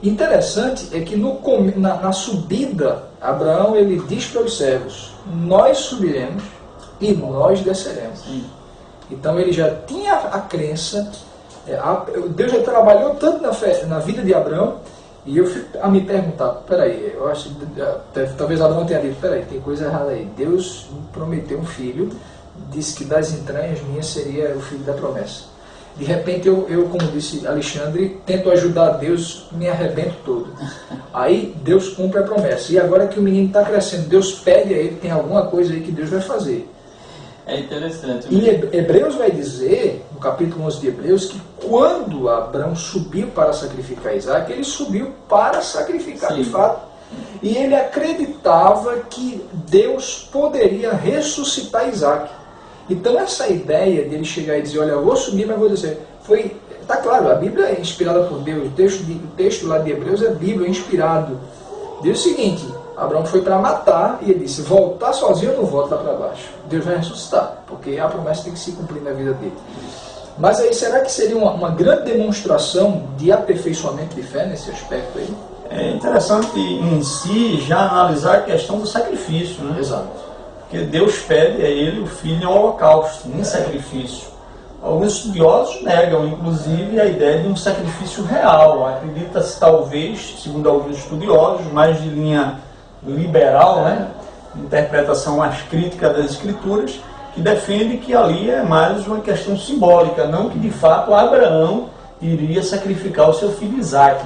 Interessante é que na subida, Abraão ele diz para os servos, nós subiremos e nós desceremos. Então ele já tinha a crença Deus já trabalhou tanto na vida de Abraão, e eu fico a me perguntar, peraí, eu acho talvez Abraão tenha dito, peraí, tem coisa errada aí. Deus me prometeu um filho, disse que das entranhas minhas seria o filho da promessa. De repente eu, como disse Alexandre, tento ajudar Deus, me arrebento todo. Aí Deus cumpre a promessa. E agora que o menino está crescendo, Deus pede a ele, tem alguma coisa aí que Deus vai fazer. É interessante. E Hebreus vai dizer, no capítulo 11 de Hebreus, que quando Abraão subiu para sacrificar Isaac, ele subiu para sacrificar. Sim. De fato. E ele acreditava que Deus poderia ressuscitar Isaac. Então essa ideia de ele chegar e dizer, olha, eu vou subir, mas vou dizer, está claro, a Bíblia é inspirada por Deus, o texto lá de Hebreus é Bíblia, é inspirado. Diz o seguinte, Abraão foi para matar e ele disse, voltar sozinho eu não volto lá para baixo. Deus vai ressuscitar, porque a promessa tem que se cumprir na vida dele. Mas aí será que seria uma grande demonstração de aperfeiçoamento de fé nesse aspecto aí? É interessante em si já analisar a questão do sacrifício, né? Exato. Porque Deus pede a ele o filho em holocausto, em sacrifício. Alguns estudiosos negam, inclusive, a ideia de um sacrifício real. Acredita-se, talvez, segundo alguns estudiosos, mais de linha liberal, né? Interpretação mais crítica das Escrituras, que defende que ali é mais uma questão simbólica, não que, de fato, Abraão iria sacrificar o seu filho Isaac.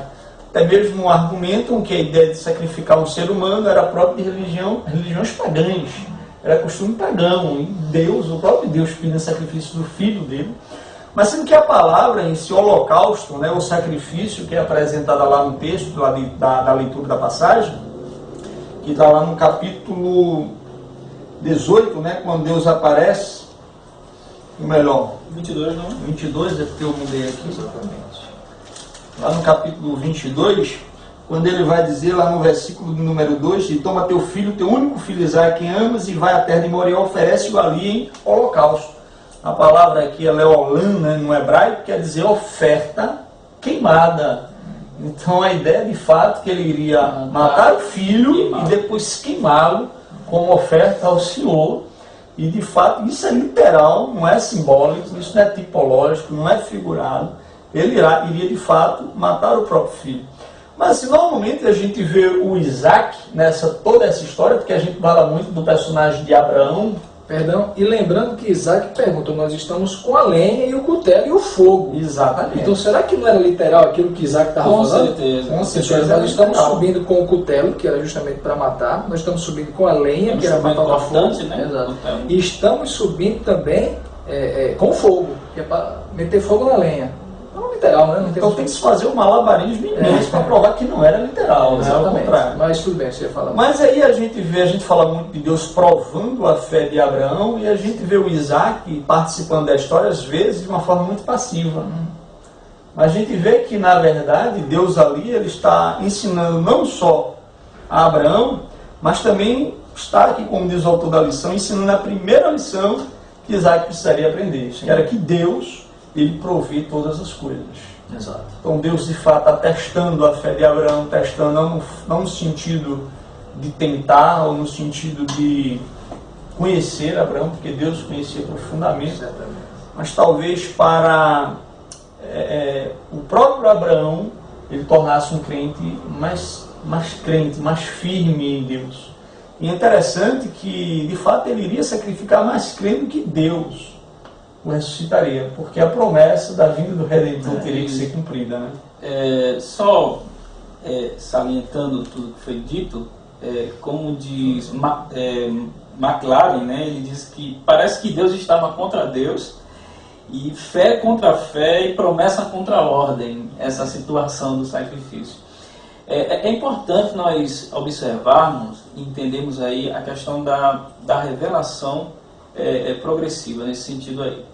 Até mesmo argumentam que a ideia de sacrificar um ser humano era própria de religiões pagãs. Era costume pagão, e Deus, o próprio Deus pedindo o sacrifício do filho dele. Mas sendo que a palavra em si, holocausto, né, o sacrifício que é apresentada lá no texto lá da leitura da passagem, que está lá no capítulo 18, né, quando Deus aparece, ou melhor, 22, não? 22, é porque eu mudei aqui. Exatamente. Lá no capítulo 22... quando ele vai dizer lá no versículo número 2, e toma teu filho, teu único filho Isaac, quem amas, e vai à terra de Moriá, oferece-o ali em holocausto. A palavra aqui é leolam, né, no hebraico, quer dizer oferta queimada. Então a ideia de fato que ele iria matar o filho e depois queimá-lo como oferta ao Senhor. E de fato isso é literal, não é simbólico, isso não é tipológico, não é figurado. Ele iria de fato matar o próprio filho. Mas assim, normalmente a gente vê o Isaac toda essa história, porque a gente fala muito do personagem de Abraão. Perdão, e lembrando que Isaac perguntou, nós estamos com a lenha e o cutelo e o fogo. Exatamente. Então será que não era literal aquilo que Isaac estava falando? Com certeza. Nós estamos subindo com o cutelo, que era justamente para matar, nós estamos subindo com a lenha, que era para matar o fogo. Né? Exato. E estamos subindo também com fogo, que é para meter fogo na lenha. Não literal, né? Então tem que se fazer um malabarismo imenso para provar que não era literal, né? Ao contrário. Mas tudo bem, você ia falar. Mas aí a gente fala muito de Deus provando a fé de Abraão, e a gente vê o Isaac participando da história, às vezes, de uma forma muito passiva. Mas a gente vê que, na verdade, Deus ali ele está ensinando não só a Abraão, mas também está aqui, como diz o autor da lição, ensinando a primeira lição que Isaac precisaria aprender, que era que Deus ele provê todas as coisas. Exato. Então Deus de fato está testando a fé de Abraão, testando não no sentido de tentar, ou no sentido de conhecer Abraão, porque Deus conhecia profundamente. Exatamente. Mas talvez para o próprio Abraão ele tornasse um crente mais firme em Deus. E é interessante que de fato ele iria sacrificar mais crendo que Deus o ressuscitaria, porque a promessa da vinda do Redentor teria que ser cumprida, né? Salientando tudo que foi dito, como diz McLaren, né, ele diz que parece que Deus estava contra Deus, e fé contra fé e promessa contra a ordem, essa situação do sacrifício. É importante nós observarmos e entendermos aí a questão da revelação progressiva nesse sentido aí.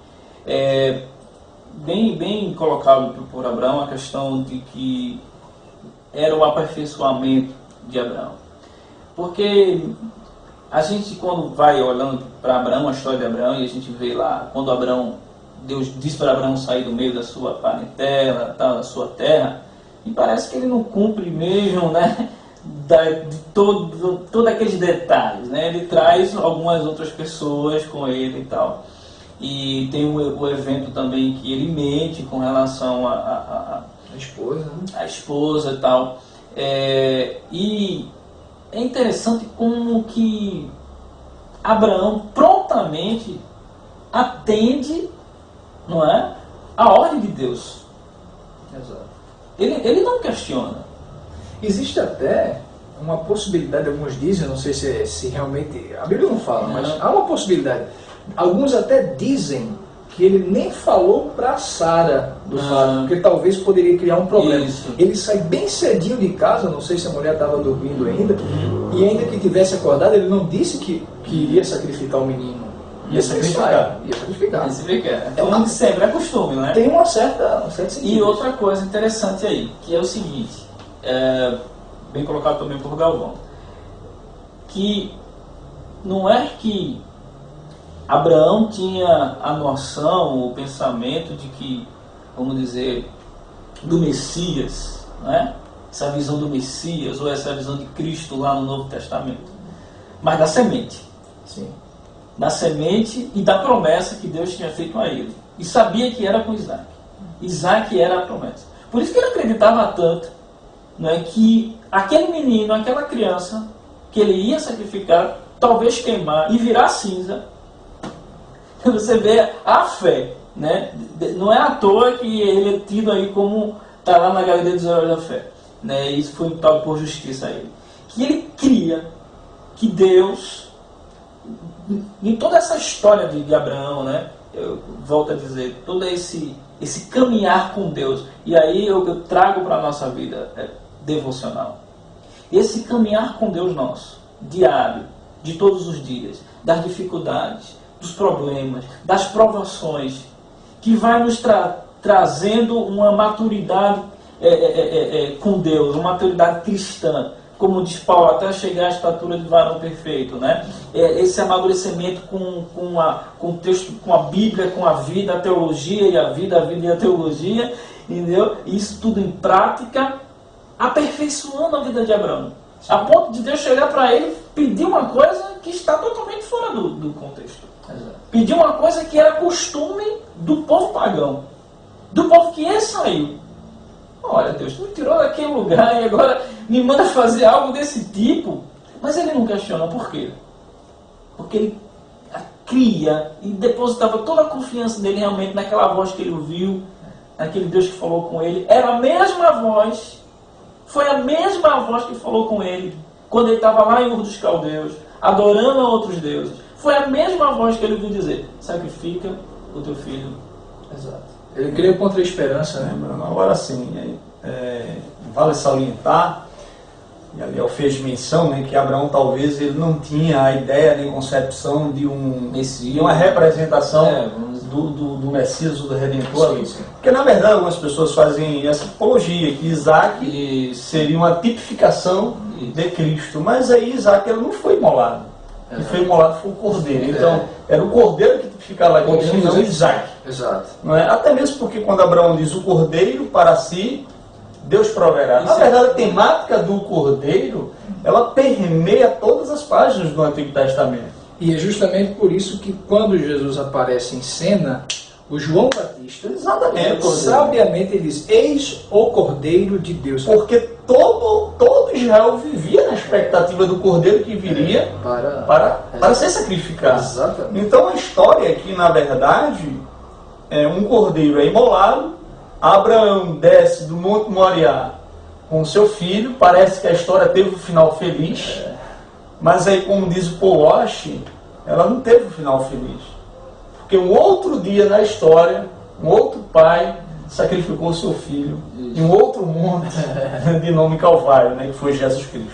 Bem colocado por Abraão a questão de que era o aperfeiçoamento de Abraão. Porque a gente, quando vai olhando para Abraão, a história de Abraão, e a gente vê lá, quando Deus diz para Abraão sair do meio da sua parentela, da sua terra, e parece que ele não cumpre mesmo, né, de todos aqueles detalhes, né? Ele traz algumas outras pessoas com ele e tal. E tem o evento também que ele mente com relação A esposa, né? a esposa e tal. E é interessante como que Abraão prontamente atende, não é, a ordem de Deus. Exato. Ele não questiona. Existe até uma possibilidade, alguns dizem, eu não sei se realmente, a Bíblia não fala, mas há uma possibilidade. Alguns até dizem que ele nem falou para Sara do fato, porque talvez poderia criar um problema. Isso. Ele sai bem cedinho de casa, não sei se a mulher estava dormindo ainda, e ainda que tivesse acordado, ele não disse que iria sacrificar o menino. Ia sacrificar. Ia sacrificar. Como sempre, é costume, né? Tem um certo sentido. E outra coisa interessante aí, que é o seguinte, bem colocado também por Galvão, que não é que Abraão tinha a noção, o pensamento de que, vamos dizer, do Messias, né? Essa visão do Messias, ou essa visão de Cristo lá no Novo Testamento, mas da semente. Sim. Da semente e da promessa que Deus tinha feito a ele. E sabia que era com Isaac. Isaac era a promessa. Por isso que ele acreditava tanto, né, que aquele menino, aquela criança, que ele ia sacrificar, talvez queimar e virar cinza. Você vê a fé, né? Não é à toa que ele é tido aí como está lá na galeria dos heróis da fé, né? Isso foi imputado por justiça a ele. Que ele cria que Deus, em toda essa história de Abraão, né? Eu volto a dizer, todo esse caminhar com Deus, e aí eu trago para a nossa vida devocional. Esse caminhar com Deus nosso, diário, de todos os dias, das dificuldades, dos problemas, das provações, que vai nos trazendo uma maturidade com Deus, uma maturidade cristã, como diz Paulo, até chegar à estatura de varão perfeito, né? Esse amadurecimento com o texto, com a Bíblia, com a vida, a teologia e a vida e a teologia, entendeu? Isso tudo em prática, aperfeiçoando a vida de Abraão, a ponto de Deus chegar para ele pedir uma coisa que está totalmente fora do contexto. Pedir uma coisa que era costume do povo pagão, do povo que ele saiu. Olha, Deus, tu me tirou daquele lugar e agora me manda fazer algo desse tipo. Mas ele não questiona por quê? Porque ele cria e depositava toda a confiança dele realmente naquela voz que ele ouviu, naquele Deus que falou com ele. Era a mesma voz, foi a mesma voz que falou com ele quando ele estava lá em Ur dos Caldeus, adorando a outros deuses. Foi a mesma voz que ele ouviu dizer: sacrifica o teu filho. Exato. Ele criou contra a esperança, né? Agora sim, vale salientar, e Aliel fez menção, né, que Abraão talvez ele não tinha a ideia nem concepção de uma representação do Messias, do Redentor ali. Porque na verdade algumas pessoas fazem essa tipologia, que Isaac seria uma tipificação de Cristo, mas aí Isaac ele não foi imolado. Ele foi imolado, foi o cordeiro. Então, era o cordeiro que ficava lá, não Isaac. Exato. Não é? Até mesmo porque quando Abraão diz o cordeiro para si, Deus proverá. Na verdade, a temática do cordeiro, ela permeia todas as páginas do Antigo Testamento. E é justamente por isso que quando Jesus aparece em cena, o João Batista, sabiamente ele diz: eis o Cordeiro de Deus. Porque todo Israel vivia na expectativa do Cordeiro que viria para ser sacrificado. Exatamente. Então a história aqui, na verdade, um Cordeiro é imolado, Abraão desce do Monte Moriá com seu filho, parece que a história teve um final feliz, mas aí, como diz o Paul Walsh, ela não teve um final feliz. Porque um outro dia na história, um outro pai sacrificou seu filho em um outro monte de nome Calvário, né, que foi Jesus Cristo.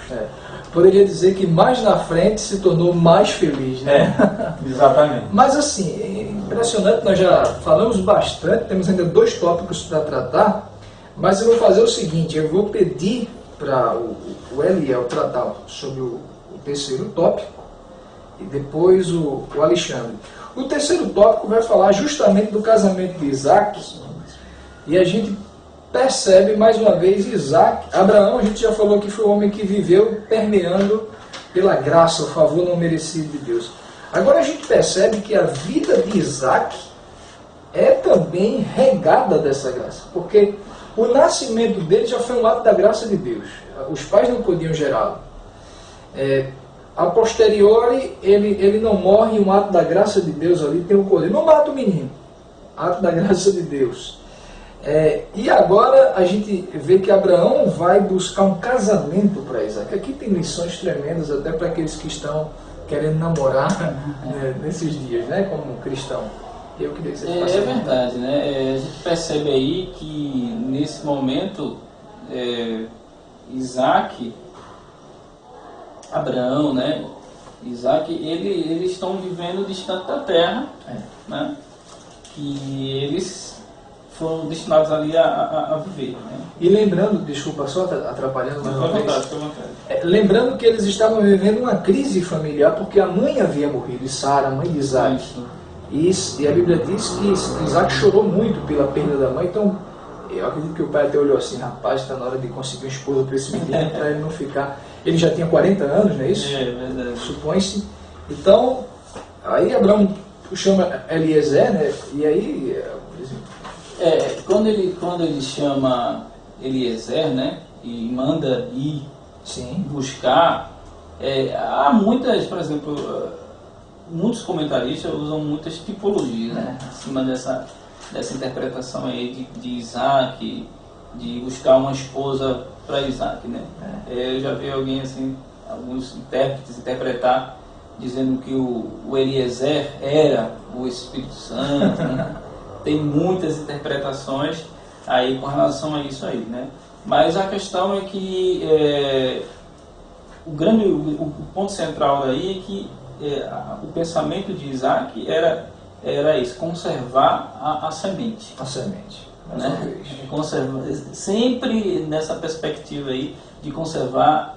Poderia dizer que mais na frente se tornou mais feliz, né? Exatamente. Mas assim, é impressionante, nós já falamos bastante, temos ainda 2 tópicos para tratar, mas eu vou fazer o seguinte: eu vou pedir para o Eliel tratar sobre o terceiro tópico e depois o Alexandre. O terceiro tópico vai falar justamente do casamento de Isaac, e a gente percebe mais uma vez Abraão, a gente já falou que foi o homem que viveu permeando pela graça, o favor não merecido de Deus. Agora a gente percebe que a vida de Isaac é também regada dessa graça, porque o nascimento dele já foi um ato da graça de Deus. Os pais não podiam gerá-lo. A posteriori, ele não morre, um ato da graça de Deus ali, tem um cordeiro. Não mata o menino, ato da graça de Deus. E agora a gente vê que Abraão vai buscar um casamento para Isaac. Aqui tem lições tremendas até para aqueles que estão querendo namorar nesses dias, né, como cristão. Eu queria que você é verdade, né? A gente percebe aí que nesse momento Isaac, Abraão, né? Isaac, eles estão vivendo distante da terra, né? Que eles foram destinados ali a viver, né? E lembrando, desculpa, só atrapalhando mais uma vez. Fica à vontade. Lembrando que eles estavam vivendo uma crise familiar porque a mãe havia morrido, Sara, a mãe de Isaac. E a Bíblia diz que Isaac chorou muito pela perda da mãe. Então eu acredito que o pai até olhou assim: rapaz, está na hora de conseguir uma esposa para esse menino, para ele não ficar... Ele já tinha 40 anos, não é isso? É verdade. Supõe-se. Então, aí Abraão chama Eliezer, né? E aí... Quando ele chama Eliezer, né? E manda ir buscar... há muitas, por exemplo... muitos comentaristas usam muitas tipologias, né, em cima dessa interpretação aí de Isaac, de buscar uma esposa para Isaac, né? Eu já vi alguém assim, alguns intérpretes interpretar dizendo que o Eliezer era o Espírito Santo, né? Tem muitas interpretações aí com relação a isso aí, né? Mas a questão é que o ponto central daí é que o pensamento de Isaac era isso, conservar a semente. A semente. Né? Conservar, sempre nessa perspectiva aí de conservar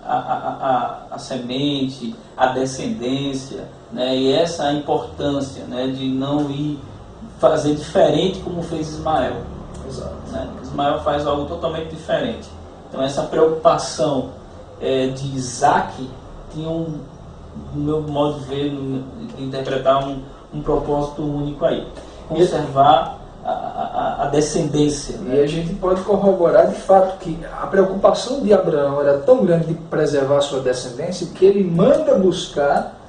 a semente, a descendência, né? E essa importância, né? De não ir fazer diferente como fez Ismael. Exato. Né? Ismael faz algo totalmente diferente. Então essa preocupação de Isaac tinha no meu modo de ver, de interpretar um propósito único aí. Conservar a descendência. E a gente pode corroborar de fato que a preocupação de Abraão era tão grande de preservar a sua descendência que ele manda buscar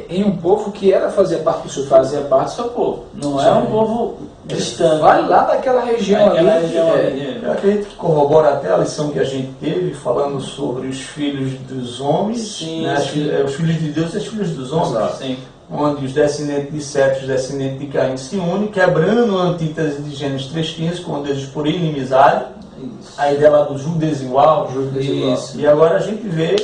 em um povo que fazia parte do seu povo. Não é um povo distante. Vai lá naquela região ali. Eu acredito que corrobora até a lição que a gente teve falando sobre os filhos dos homens, né? Os filhos de Deus e os filhos dos homens. Sim. Onde os descendentes de Sete e os descendentes de Caim se unem, quebrando a antítese de Gênesis 3,15, quando eles por inimizade, a ideia lá do jugo desigual. E agora a gente vê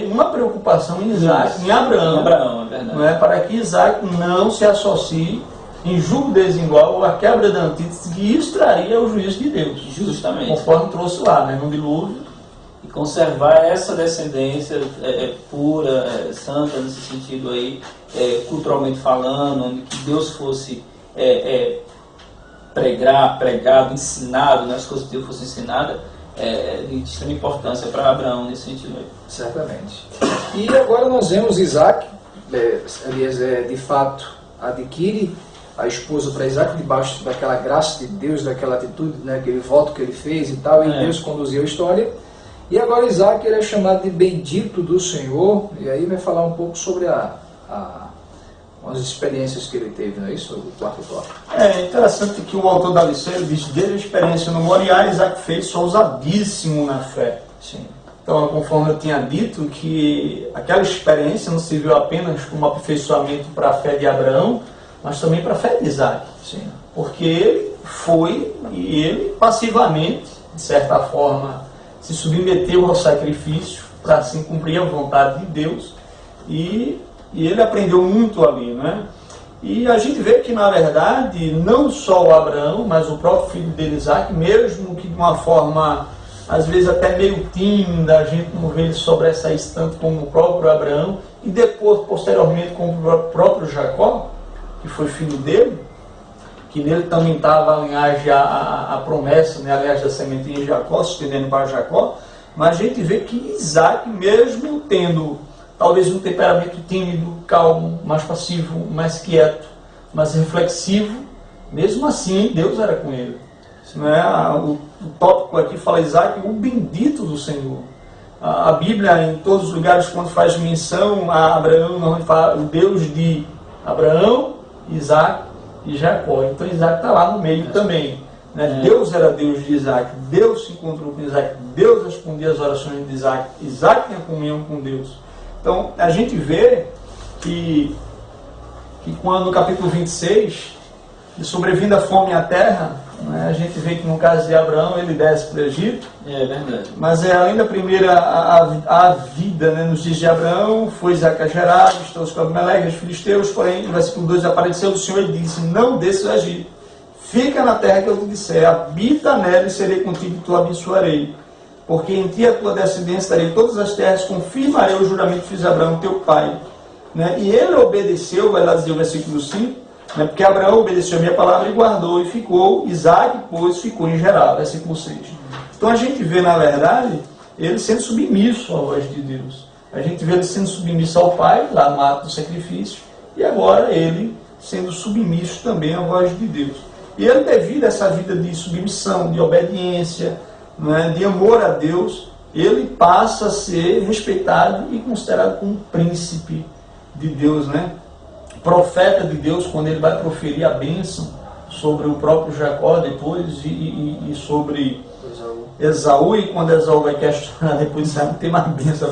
uma preocupação em Isaac, em Abraão, é verdade. Não é, para que Isaac não se associe em jugo desigual ou a quebra da antítese, que isso traria o juízo de Deus. Justamente. Conforme trouxe lá, né, no dilúvio. E conservar essa descendência pura, santa nesse sentido aí, culturalmente falando, onde que Deus fosse pregado, ensinado, né, as coisas de Deus fossem ensinadas, de extrema importância para Abraão nesse sentido aí. Certamente. E agora nós vemos Isaac, Eliezer de fato adquire a esposa para Isaac debaixo daquela graça de Deus, daquela atitude, né, aquele voto que ele fez e tal, e Deus conduziu a história. E agora Isaac ele é chamado de bendito do Senhor, e aí vai falar um pouco sobre as experiências que ele teve, não é isso? O quarto tópico. É interessante que o autor da lição diz: desde a experiência no Moriá, Isaac fez só ousadíssimo na fé. Sim. Então, conforme eu tinha dito, que aquela experiência não serviu apenas como aperfeiçoamento para a fé de Abraão, mas também para a fé de Isaac. Sim. Porque ele foi, e ele passivamente, de certa forma, se submeteu ao sacrifício para assim cumprir a vontade de Deus, e ele aprendeu muito ali, né? E a gente vê que, na verdade, não só o Abraão, mas o próprio filho dele, Isaac, mesmo que de uma forma, às vezes até meio tímida, a gente não vê ele sobressair tanto como o próprio Abraão, e depois, posteriormente, como o próprio Jacó, que foi filho dele, que nele também estava a linhagem, a promessa, né, a linhagem da sementinha de Jacó, se estendendo para Jacó, mas a gente vê que Isaac, mesmo tendo talvez um temperamento tímido, calmo, mais passivo, mais quieto, mais reflexivo. Mesmo assim, Deus era com ele. Não é? O tópico aqui fala Isaac, o bendito do Senhor. A Bíblia, em todos os lugares, quando faz menção a Abraão, não fala o Deus de Abraão, Isaac e Jacó. Então Isaac está lá no meio também. Né? Deus era Deus de Isaac, Deus se encontrou com Isaac, Deus respondia as orações de Isaac, Isaac tinha comunhão com Deus. Então a gente vê que quando no capítulo 26, de sobrevindo a fome à terra, né, a gente vê que no caso de Abraão ele desce para o Egito. É verdade. Mas além da primeira a vida, né, nos dias de Abraão, foi Isaac a Gerar, estou com Abimeleque, os filisteus, porém no versículo 2 apareceu do Senhor e disse: não desças do Egito, fica na terra que eu te disser, habita nela e serei contigo e tu abençoarei. Porque em ti a tua descendência darei todas as terras, confirmarei o juramento que fiz a Abraão teu pai. Né? E ele obedeceu, vai lá dizer o versículo 5, né? Porque Abraão obedeceu a minha palavra e guardou, e ficou, Isaac, pois, ficou em Gerar, versículo 6. Então a gente vê, na verdade, ele sendo submisso à voz de Deus. A gente vê ele sendo submisso ao pai, lá no ato do sacrifício, e agora ele sendo submisso também à voz de Deus. E ele, devido a essa vida de submissão, de obediência, né, de amor a Deus, ele passa a ser respeitado e considerado como um príncipe de Deus, né? Profeta de Deus, quando ele vai proferir a bênção sobre o próprio Jacó depois e sobre Esaú, e quando Esaú vai questionar depois, não tem mais bênção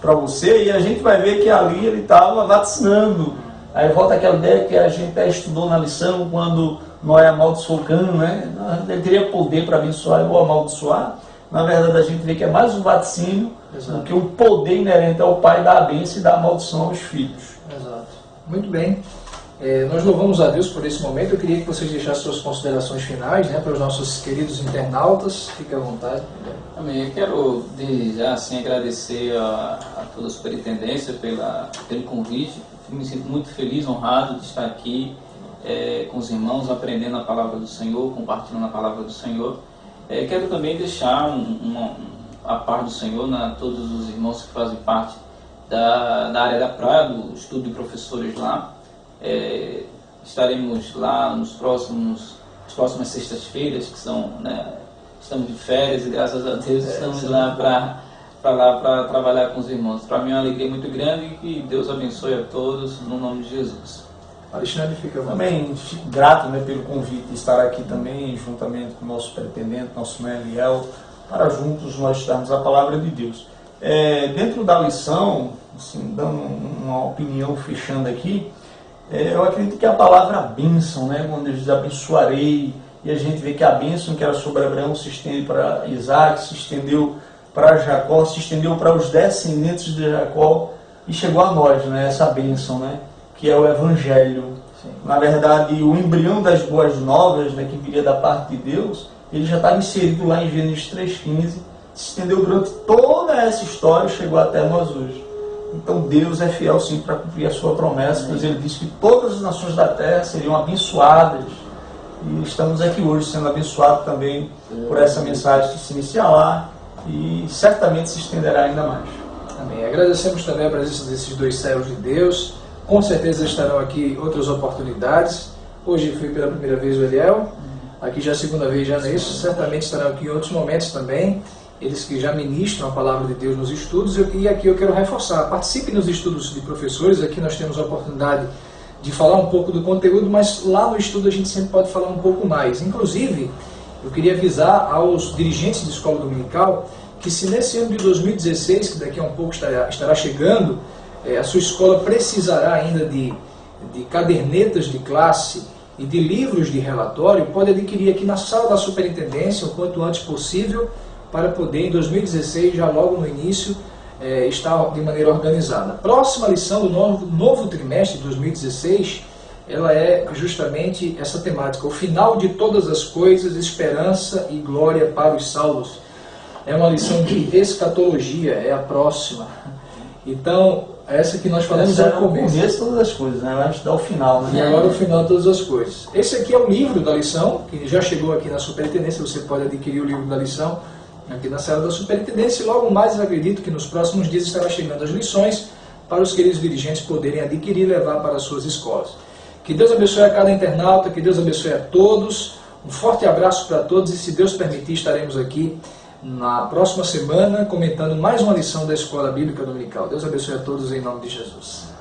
para você, e a gente vai ver que ali ele estava vaticinando. Aí volta aquela ideia que a gente até estudou na lição, quando Noé amaldiçoou Cã, né? Ele teria poder para abençoar ou amaldiçoar. Na verdade, a gente vê que é mais um vaticínio do que um poder inerente ao pai dar a bênção e dar a maldição aos filhos. Exato. Muito bem. Nós louvamos a Deus por esse momento. Eu queria que vocês deixassem suas considerações finais, né, para os nossos queridos internautas. Fique à vontade. Amém. Eu quero, desde já, assim, agradecer a toda a superintendência pelo convite. Me sinto muito feliz, honrado de estar aqui com os irmãos, aprendendo a palavra do Senhor, compartilhando a palavra do Senhor. Quero também deixar a paz do Senhor a todos os irmãos que fazem parte da área da praia, do estudo de professores lá. Estaremos lá nas próximas sextas-feiras, que são, né, estamos de férias e graças a Deus estamos lá para trabalhar com os irmãos. Para mim é uma alegria muito grande e que Deus abençoe a todos no nome de Jesus. Alexandre, fica também fico grato, né, pelo convite de estar aqui também, juntamente com o nosso pretendente, nosso Meliel, para juntos nós estudarmos a palavra de Deus. Dentro da lição, assim, dando uma opinião, fechando aqui, eu acredito que a palavra bênção, né, quando Deus diz abençoarei, e a gente vê que a bênção que era sobre Abraão se estende para Isaac, se estendeu para Jacó, se estendeu para os descendentes de Jacó e chegou a nós, né, essa bênção, né, que é o Evangelho. Sim. Na verdade, o embrião das boas novas, né, que viria da parte de Deus, ele já estava inserido lá em Gênesis 3,15, se estendeu durante toda essa história e chegou até nós hoje. Então Deus é fiel sim para cumprir a sua promessa, pois ele disse que todas as nações da terra seriam abençoadas. E estamos aqui hoje sendo abençoados também por essa mensagem que se inicia lá e certamente se estenderá ainda mais. Amém. Agradecemos também a presença desses dois servos de Deus. Com certeza estarão aqui outras oportunidades. Hoje foi pela primeira vez o Eliel, aqui já é a segunda vez já nisso. Certamente estarão aqui em outros momentos também. Eles que já ministram a palavra de Deus nos estudos, e aqui eu quero reforçar, participe nos estudos de professores. Aqui nós temos a oportunidade de falar um pouco do conteúdo, mas lá no estudo a gente sempre pode falar um pouco mais. Inclusive, eu queria avisar aos dirigentes de escola dominical que se nesse ano de 2016, que daqui a um pouco estará chegando, a sua escola precisará ainda de cadernetas de classe e de livros de relatório, pode adquirir aqui na sala da superintendência o quanto antes possível, para poder, em 2016, já logo no início, estar de maneira organizada. A próxima lição do novo trimestre de 2016, ela é justamente essa temática, o final de todas as coisas, esperança e glória para os salvos. É uma lição de escatologia, é a próxima. Então, essa que nós falamos é o começo. De todas as coisas, né? Vai estudar o final, né? E agora o final de todas as coisas. Esse aqui é o livro da lição, que já chegou aqui na superintendência, você pode adquirir o livro da lição aqui na sala da superintendência, e logo mais acredito que nos próximos dias estará chegando as lições para os queridos dirigentes poderem adquirir e levar para as suas escolas. Que Deus abençoe a cada internauta, que Deus abençoe a todos. Um forte abraço para todos e, se Deus permitir, estaremos aqui na próxima semana comentando mais uma lição da Escola Bíblica Dominical. Deus abençoe a todos em nome de Jesus.